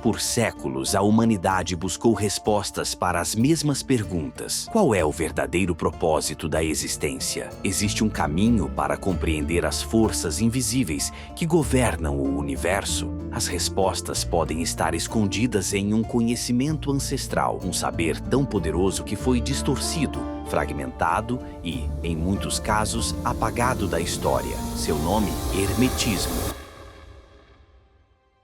Por séculos, a humanidade buscou respostas para as mesmas perguntas. Qual é o verdadeiro propósito da existência? Existe um caminho para compreender as forças invisíveis que governam o universo? As respostas podem estar escondidas em um conhecimento ancestral, um saber tão poderoso que foi distorcido, fragmentado e, em muitos casos, apagado da história. Seu nome: Hermetismo.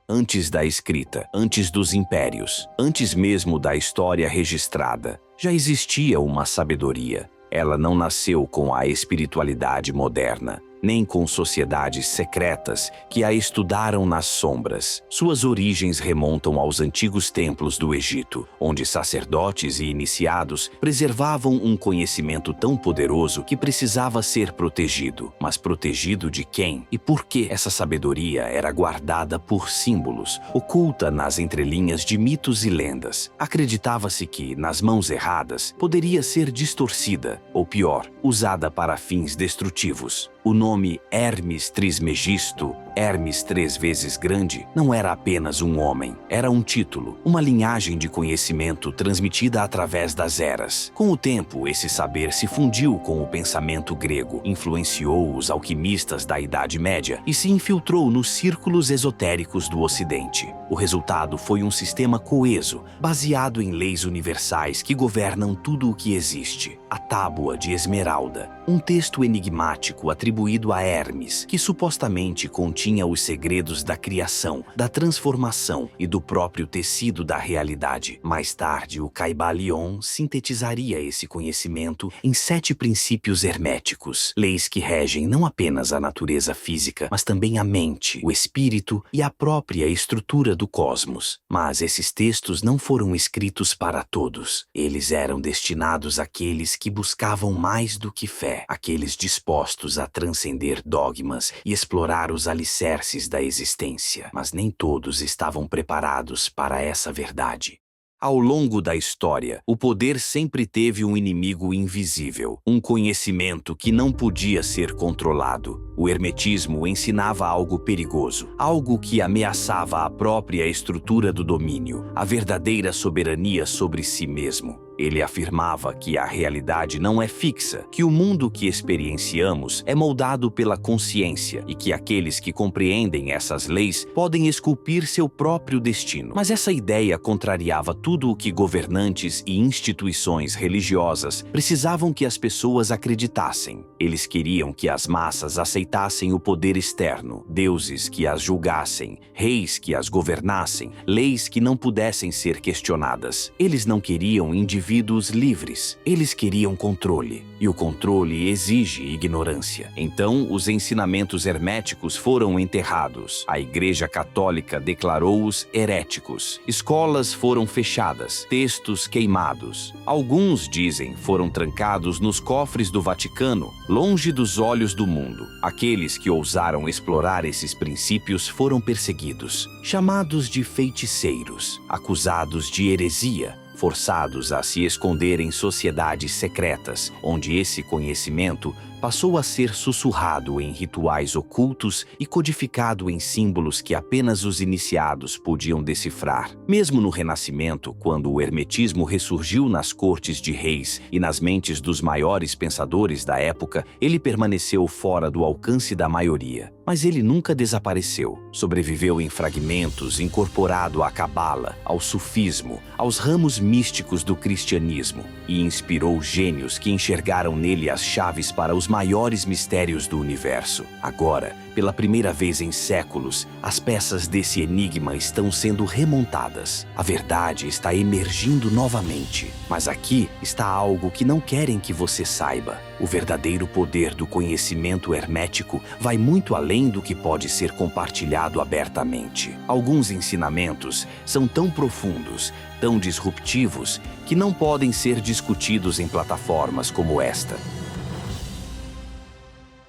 Antes da escrita, antes dos impérios, antes mesmo da história registrada, já existia uma sabedoria. Ela não nasceu com a espiritualidade moderna, nem com sociedades secretas que a estudaram nas sombras. Suas origens remontam aos antigos templos do Egito, onde sacerdotes e iniciados preservavam um conhecimento tão poderoso que precisava ser protegido. Mas protegido de quem? E por que essa sabedoria era guardada por símbolos, oculta nas entrelinhas de mitos e lendas? Acreditava-se que, nas mãos erradas, poderia ser distorcida, ou pior, usada para fins destrutivos. O nome Hermes Trismegisto, Hermes 3 vezes grande, não era apenas um homem, era um título, uma linhagem de conhecimento transmitida através das eras. Com o tempo, esse saber se fundiu com o pensamento grego, influenciou os alquimistas da Idade Média e se infiltrou nos círculos esotéricos do Ocidente. O resultado foi um sistema coeso, baseado em leis universais que governam tudo o que existe. A Tábua de Esmeralda, um texto enigmático atribuído a Hermes, que supostamente continha os segredos da criação, da transformação e do próprio tecido da realidade. Mais tarde, o Caibalion sintetizaria esse conhecimento em 7 princípios herméticos, leis que regem não apenas a natureza física, mas também a mente, o espírito e a própria estrutura do cosmos. Mas esses textos não foram escritos para todos. Eles eram destinados àqueles que buscavam mais do que fé, aqueles dispostos a transcender dogmas e explorar os alicerces da existência. Mas nem todos estavam preparados para essa verdade. Ao longo da história, o poder sempre teve um inimigo invisível, um conhecimento que não podia ser controlado. O hermetismo ensinava algo perigoso, algo que ameaçava a própria estrutura do domínio, a verdadeira soberania sobre si mesmo. Ele afirmava que a realidade não é fixa, que o mundo que experienciamos é moldado pela consciência e que aqueles que compreendem essas leis podem esculpir seu próprio destino. Mas essa ideia contrariava tudo o que governantes e instituições religiosas precisavam que as pessoas acreditassem. Eles queriam que as massas aceitassem o poder externo, deuses que as julgassem, reis que as governassem, leis que não pudessem ser questionadas. Eles não queriam indivíduos livres. Eles queriam controle, e o controle exige ignorância. Então, os ensinamentos herméticos foram enterrados. A Igreja Católica declarou-os heréticos. Escolas foram fechadas, textos queimados. Alguns, dizem, foram trancados nos cofres do Vaticano, longe dos olhos do mundo. Aqueles que ousaram explorar esses princípios foram perseguidos, chamados de feiticeiros, acusados de heresia, forçados a se esconder em sociedades secretas, onde esse conhecimento passou a ser sussurrado em rituais ocultos e codificado em símbolos que apenas os iniciados podiam decifrar. Mesmo no Renascimento, quando o hermetismo ressurgiu nas cortes de reis e nas mentes dos maiores pensadores da época, ele permaneceu fora do alcance da maioria. Mas ele nunca desapareceu. Sobreviveu em fragmentos, incorporado à cabala, ao sufismo, aos ramos místicos do cristianismo, e inspirou gênios que enxergaram nele as chaves para os maiores mistérios do universo. Agora, pela primeira vez em séculos, as peças desse enigma estão sendo remontadas. A verdade está emergindo novamente. Mas aqui está algo que não querem que você saiba. O verdadeiro poder do conhecimento hermético vai muito além do que pode ser compartilhado abertamente. Alguns ensinamentos são tão profundos, tão disruptivos, que não podem ser discutidos em plataformas como esta.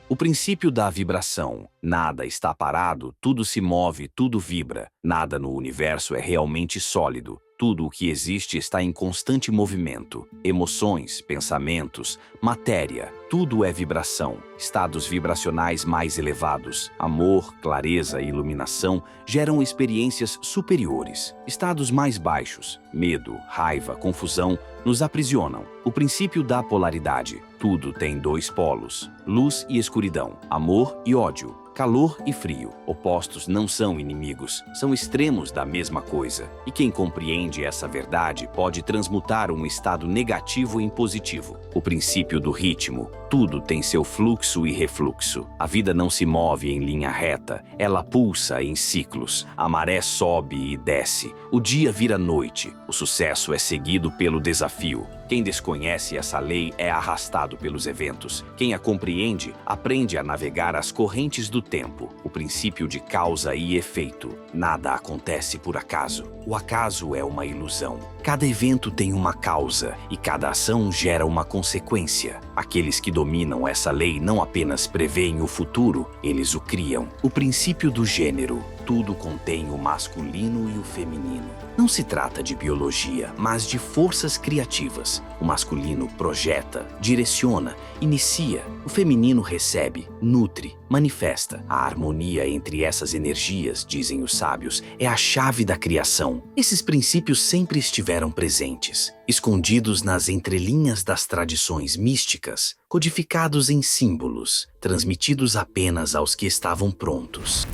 O princípio da vibração. Nada está parado, tudo se move, tudo vibra. Nada no universo é realmente sólido. Tudo o que existe está em constante movimento. Emoções, pensamentos, matéria, tudo é vibração. Estados vibracionais mais elevados, amor, clareza e iluminação geram experiências superiores. Estados mais baixos, medo, raiva, confusão, nos aprisionam. O princípio da polaridade. Tudo tem dois polos, luz e escuridão, amor e ódio, calor e frio. Opostos não são inimigos, são extremos da mesma coisa. E quem compreende essa verdade pode transmutar um estado negativo em positivo. O princípio do ritmo. Tudo tem seu fluxo e refluxo. A vida não se move em linha reta, ela pulsa em ciclos. A maré sobe e desce. O dia vira noite. O sucesso é seguido pelo desafio. Quem desconhece essa lei é arrastado pelos eventos. Quem a compreende, aprende a navegar as correntes do tempo. O princípio de causa e efeito. Nada acontece por acaso. O acaso é uma ilusão. Cada evento tem uma causa e cada ação gera uma consequência. Aqueles que dominam essa lei não apenas preveem o futuro, eles o criam. O princípio do gênero. Tudo contém o masculino e o feminino. Não se trata de biologia, mas de forças criativas. O masculino projeta, direciona, inicia. O feminino recebe, nutre, manifesta. A harmonia entre essas energias, dizem os sábios, é a chave da criação. Esses princípios sempre estiveram presentes, escondidos nas entrelinhas das tradições místicas, codificados em símbolos, transmitidos apenas aos que estavam prontos.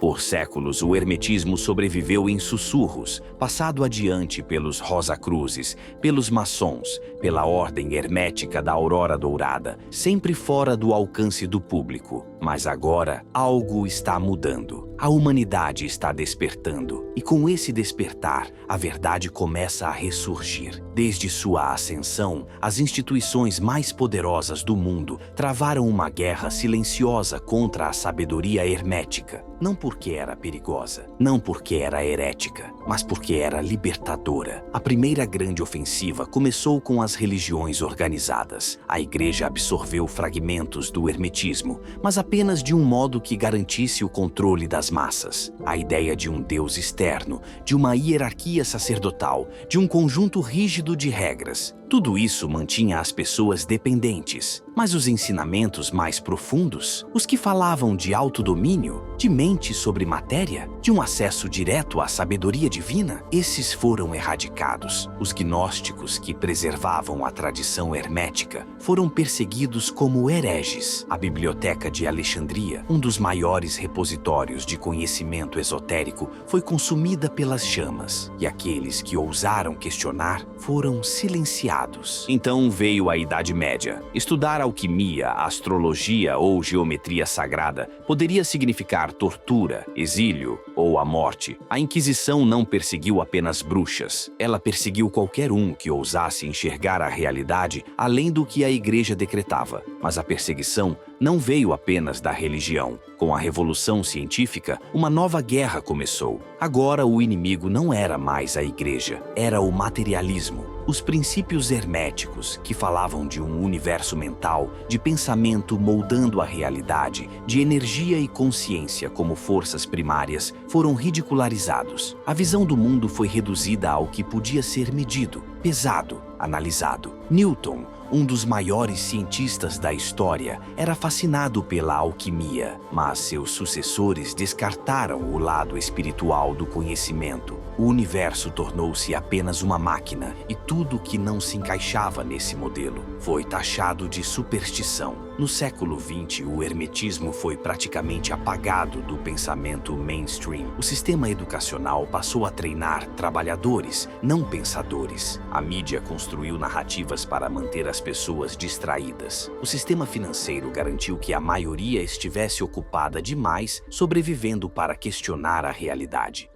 Por séculos, o hermetismo sobreviveu em sussurros, passado adiante pelos Rosacruzes, pelos maçons, pela ordem hermética da Aurora Dourada, sempre fora do alcance do público. Mas agora, algo está mudando. A humanidade está despertando, e com esse despertar, a verdade começa a ressurgir. Desde sua ascensão, as instituições mais poderosas do mundo travaram uma guerra silenciosa contra a sabedoria hermética. Não porque era perigosa, não porque era herética, mas porque era libertadora. A primeira grande ofensiva começou com as religiões organizadas. A Igreja absorveu fragmentos do hermetismo, mas apenas de um modo que garantisse o controle das massas. A ideia de um Deus externo, de uma hierarquia sacerdotal, de um conjunto rígido de regras. Tudo isso mantinha as pessoas dependentes. Mas os ensinamentos mais profundos, os que falavam de autodomínio, de mente sobre matéria, de um acesso direto à sabedoria divina, esses foram erradicados. Os gnósticos, que preservavam a tradição hermética, foram perseguidos como hereges. A Biblioteca de Alexandria, um dos maiores repositórios de conhecimento esotérico, foi consumida pelas chamas, e aqueles que ousaram questionar foram silenciados. Então veio a Idade Média. Estudar alquimia, astrologia ou geometria sagrada poderia significar tortura, exílio ou a morte. A Inquisição não perseguiu apenas bruxas. Ela perseguiu qualquer um que ousasse enxergar a realidade além do que a Igreja decretava. Mas a perseguição não veio apenas da religião. Com a Revolução Científica, uma nova guerra começou. Agora o inimigo não era mais a Igreja, era o materialismo. Os princípios herméticos, que falavam de um universo mental, de pensamento moldando a realidade, de energia e consciência como forças primárias, foram ridicularizados. A visão do mundo foi reduzida ao que podia ser medido, pesado, analisado. Newton, um dos maiores cientistas da história, era fascinado pela alquimia, mas seus sucessores descartaram o lado espiritual do conhecimento. O universo tornou-se apenas uma máquina e tudo que não se encaixava nesse modelo foi taxado de superstição. No século XX, o hermetismo foi praticamente apagado do pensamento mainstream. O sistema educacional passou a treinar trabalhadores, não pensadores. A mídia construiu narrativas para manter as pessoas distraídas. O sistema financeiro garantiu que a maioria estivesse ocupada demais, sobrevivendo para questionar a realidade.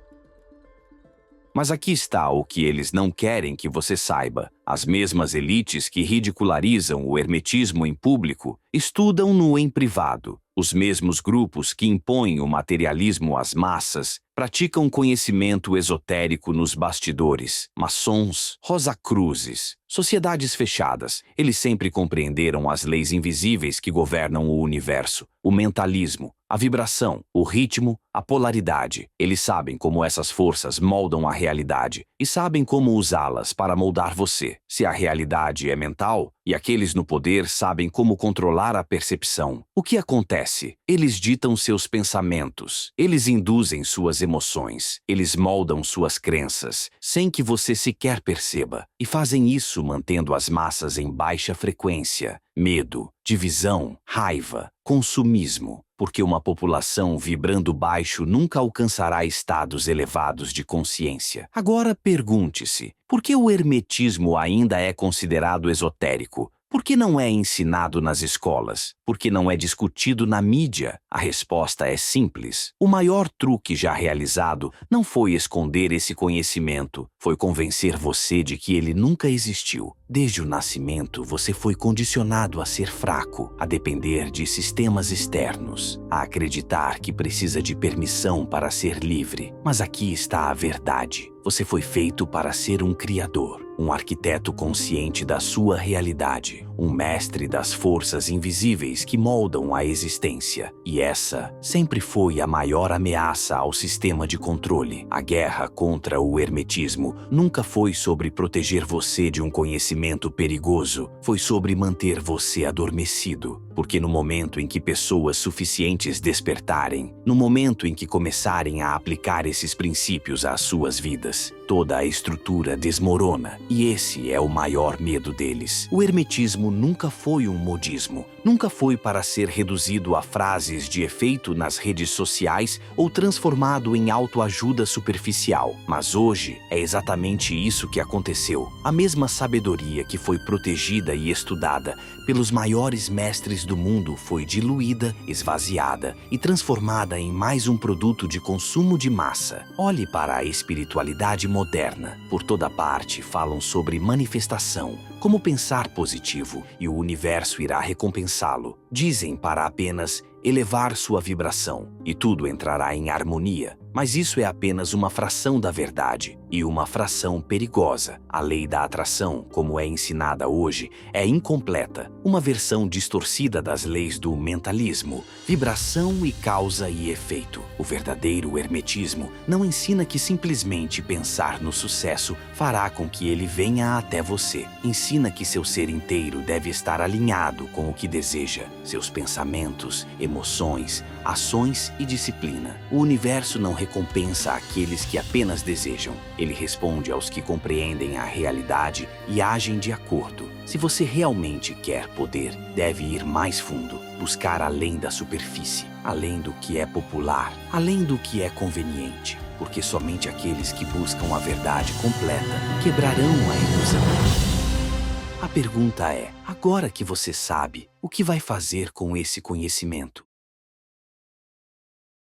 Mas aqui está o que eles não querem que você saiba. As mesmas elites que ridicularizam o hermetismo em público estudam-no em privado. Os mesmos grupos que impõem o materialismo às massas praticam conhecimento esotérico nos bastidores. Maçons, Rosacruzes, sociedades fechadas, eles sempre compreenderam as leis invisíveis que governam o universo, o mentalismo, a vibração, o ritmo, a polaridade. Eles sabem como essas forças moldam a realidade e sabem como usá-las para moldar você. Se a realidade é mental, e aqueles no poder sabem como controlar a percepção, o que acontece? Eles ditam seus pensamentos, eles induzem suas emoções, eles moldam suas crenças, sem que você sequer perceba, e fazem isso mantendo as massas em baixa frequência. Medo, divisão, raiva, consumismo, porque uma população vibrando baixo nunca alcançará estados elevados de consciência. Agora pergunte-se, por que o hermetismo ainda é considerado esotérico? Por que não é ensinado nas escolas? Por que não é discutido na mídia? A resposta é simples. O maior truque já realizado não foi esconder esse conhecimento, foi convencer você de que ele nunca existiu. Desde o nascimento, você foi condicionado a ser fraco, a depender de sistemas externos, a acreditar que precisa de permissão para ser livre. Mas aqui está a verdade. Você foi feito para ser um criador, um arquiteto consciente da sua realidade, um mestre das forças invisíveis que moldam a existência. E essa sempre foi a maior ameaça ao sistema de controle. A guerra contra o hermetismo nunca foi sobre proteger você de um conhecimento perigoso, foi sobre manter você adormecido. Porque no momento em que pessoas suficientes despertarem, no momento em que começarem a aplicar esses princípios às suas vidas, toda a estrutura desmorona, e esse é o maior medo deles. O hermetismo nunca foi um modismo, nunca foi para ser reduzido a frases de efeito nas redes sociais ou transformado em autoajuda superficial. Mas hoje é exatamente isso que aconteceu. A mesma sabedoria que foi protegida e estudada pelos maiores mestres do mundo foi diluída, esvaziada e transformada em mais um produto de consumo de massa. Olhe para a espiritualidade moderna. Por toda parte falam sobre manifestação, como pensar positivo, e o universo irá recompensá-lo. Dizem para apenas elevar sua vibração e tudo entrará em harmonia. Mas isso é apenas uma fração da verdade e uma fração perigosa. A lei da atração, como é ensinada hoje, é incompleta, uma versão distorcida das leis do mentalismo, vibração e causa e efeito. O verdadeiro hermetismo não ensina que simplesmente pensar no sucesso fará com que ele venha até você. Ensina que seu ser inteiro deve estar alinhado com o que deseja, seus pensamentos, emoções, ações e disciplina. O universo não recompensa aqueles que apenas desejam. Ele responde aos que compreendem a realidade e agem de acordo. Se você realmente quer poder, deve ir mais fundo, buscar além da superfície, além do que é popular, além do que é conveniente, porque somente aqueles que buscam a verdade completa quebrarão a ilusão. A pergunta é, agora que você sabe, o que vai fazer com esse conhecimento?